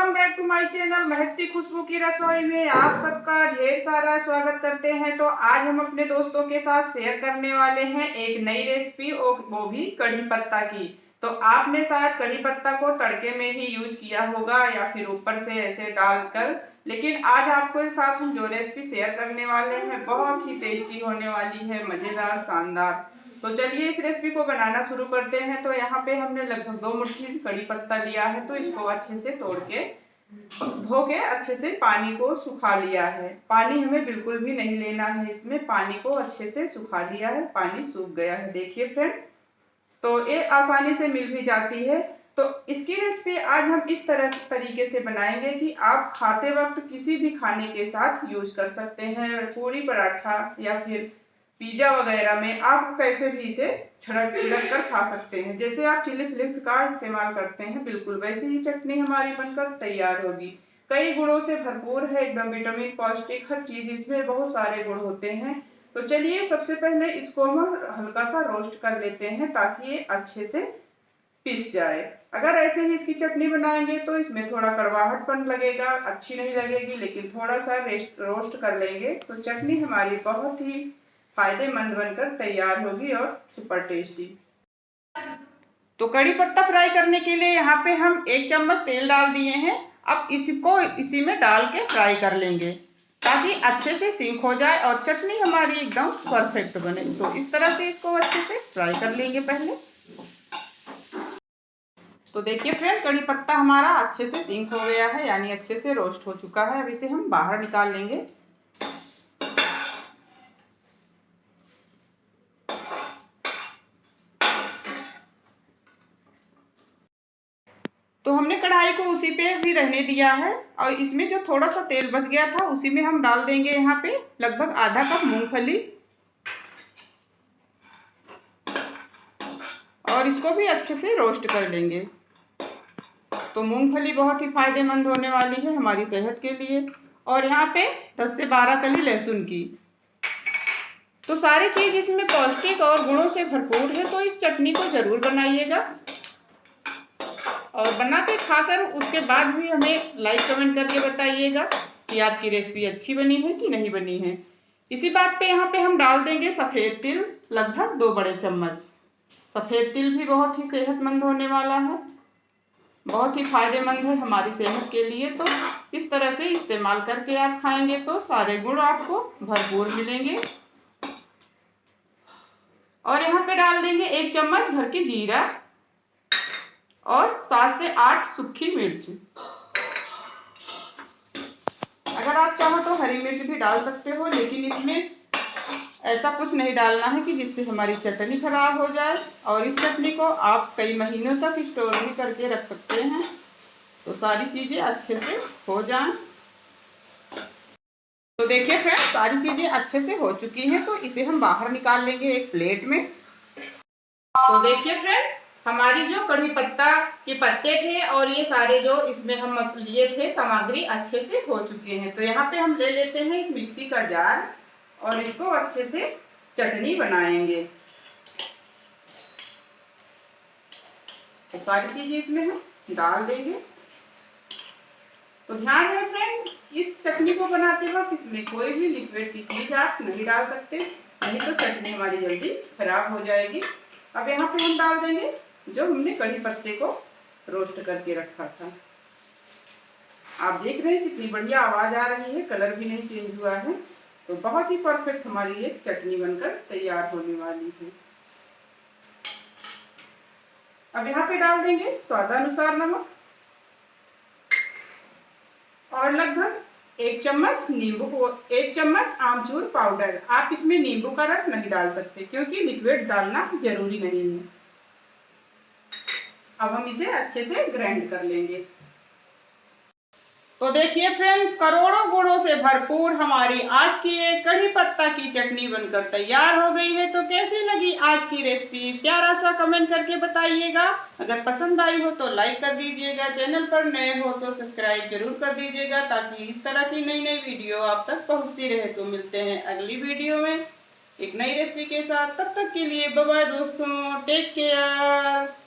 Welcome back to my channel महकती खुशबू की रसोई में आप सबका ढेर सारा स्वागत करते हैं। तो आज हम अपने दोस्तों के साथ शेयर करने वाले हैं एक नई रेसिपी और वो भी कढ़ी पत्ता की। तो आपने शायद कढ़ी पत्ता को तड़के में ही यूज किया होगा या फिर ऊपर से ऐसे डालकर, लेकिन आज आपके साथ हम जो रेसिपी शेयर करने वाले हैं बहुत ही टेस्टी होने वाली है, मजेदार, शानदार। तो चलिए इस रेसिपी को बनाना शुरू करते हैं। तो यहाँ पे हमने लगभग 2 मुट्ठी कड़ी पत्ता लिया है। तो इसको अच्छे से तोड़ के धो के अच्छे से पानी को सुखा लिया है। पानी हमें बिल्कुल भी नहीं लेना है, इसमें पानी को अच्छे से सुखा लिया है, पानी सूख गया है। देखिए फ्रेंड, तो ये आसानी से मिल भी जाती है। तो इसकी रेसिपी आज हम इस तरीके से बनाएंगे कि आप खाते वक्त किसी भी खाने के साथ यूज कर सकते हैं। पूरी, पराठा या फिर पिज्जा वगैरह में आप कैसे भी इसे छिड़क छिड़क कर खा सकते हैं। जैसे आप चिली फ्लेक्स का इस्तेमाल करते हैं, बिल्कुल वैसे ही चटनी हमारी बनकर तैयार होगी। कई गुणों से भरपूर है, एकदम विटामिन, पौष्टिक, हर चीज इसमें बहुत सारे गुण होते हैं। तो चलिए सबसे पहले इसको हम हल्का सा रोस्ट कर लेते हैं ताकि ये अच्छे से पिस जाए। अगर ऐसे ही इसकी चटनी बनाएंगे तो इसमें थोड़ा कड़वाहटपन लगेगा, अच्छी नहीं लगेगी। लेकिन थोड़ा सा रोस्ट कर लेंगे तो चटनी हमारी बहुत ही फायदेमंद बनकर तैयार होगी और सुपर टेस्टी। तो कड़ी पत्ता फ्राई करने के लिए यहाँ पे हम 1 चम्मच तेल डाल दिए हैं। अब इसको इसी में डाल के फ्राई कर लेंगे ताकि अच्छे से सिंक हो जाए और चटनी हमारी एकदम परफेक्ट बने। तो इस तरह से इसको अच्छे से फ्राई कर लेंगे पहले। तो देखिए फ्रेंड, कड़ी पत्ता हमारा अच्छे से सिंक हो गया है, यानी अच्छे से रोस्ट हो चुका है। अब इसे हम बाहर निकाल लेंगे। तो हमने कढ़ाई को उसी पे भी रहने दिया है और इसमें जो थोड़ा सा तेल बच गया था उसी में हम डाल देंगे यहाँ पे लगभग आधा कप मूंगफली और इसको भी अच्छे से रोस्ट कर लेंगे। तो मूंगफली बहुत ही फायदेमंद होने वाली है हमारी सेहत के लिए। और यहाँ पे 10 से 12 कली लहसुन की। तो सारी चीज इसमें पौष्टिक और गुणों से भरपूर है, तो इस चटनी को जरूर बनाइएगा और बना के खाकर उसके बाद भी हमें लाइक कमेंट करके बताइएगा कि आपकी रेसिपी अच्छी बनी है कि नहीं बनी है। इसी बात पे यहाँ पे हम डाल देंगे सफ़ेद तिल, लगभग 2 बड़े चम्मच। सफ़ेद तिल भी बहुत ही सेहतमंद होने वाला है, बहुत ही फायदेमंद है हमारी सेहत के लिए। तो इस तरह से इस्तेमाल करके आप खाएंगे तो सारे गुण आपको भरपूर मिलेंगे। और यहाँ पे डाल देंगे 1 चम्मच भर के जीरा और 7 से 8 सूखी मिर्च। अगर आप चाहो तो हरी मिर्च भी डाल सकते हो, लेकिन इसमें ऐसा कुछ नहीं डालना है कि जिससे हमारी चटनी खराब हो जाए। और इस चटनी को आप कई महीनों तक स्टोर भी करके रख सकते हैं, तो सारी चीज़ें अच्छे से हो जाएं। तो देखिए फ्रेंड, सारी चीज़ें अच्छे से हो चुकी हैं, तो इसे हम बाहर निकाल लेंगे एक प्लेट में। तो देखिए फ्रेंड, हमारी जो कढ़ी पत्ता के पत्ते थे और ये सारे जो इसमें हम लिए थे सामग्री अच्छे से हो चुके हैं। तो यहाँ पे हम ले लेते हैं एक मिक्सी का जार और इसको अच्छे से चटनी बनाएंगे। तो सारी चीजें इसमें हम डाल देंगे। तो ध्यान रहे फ्रेंड, इस चटनी को बनाते वक्त इसमें कोई भी लिक्विड की चीज आप नहीं डाल सकते, नहीं तो चटनी हमारी जल्दी खराब हो जाएगी। अब यहाँ पे हम डाल देंगे जो हमने कढ़ी पत्ते को रोस्ट करके रखा था। आप देख रहे हैं कितनी बढ़िया आवाज आ रही है, कलर भी नहीं चेंज हुआ है। तो बहुत ही परफेक्ट हमारी ये चटनी बनकर तैयार होने वाली है। अब यहाँ पे डाल देंगे स्वादानुसार नमक और लगभग 1 चम्मच नींबू, 1 चम्मच आमचूर पाउडर। आप इसमें नींबू का रस नहीं डाल सकते क्योंकि लिक्विड डालना जरूरी नहीं है। अब हम इसे अच्छे से ग्राइंड कर लेंगे। तो देखिए फ्रेंड, करोड़ों गुणों से भरपूर हमारी आज की एक कढ़ी पत्ता की चटनी बनकर तैयार हो गई है। तो कैसी लगी आज की रेसिपी, प्यारा सा कमेंट करके बताइएगा। अगर पसंद आई हो तो लाइक कर दीजिएगा, चैनल पर नए हो तो सब्सक्राइब जरूर कर दीजिएगा ताकि इस तरह की नई नई वीडियो आप तक पहुँचती रहे। तो मिलते हैं अगली वीडियो में एक नई रेसिपी के साथ। तब तक के लिए बाय बाय दोस्तों, टेक केयर।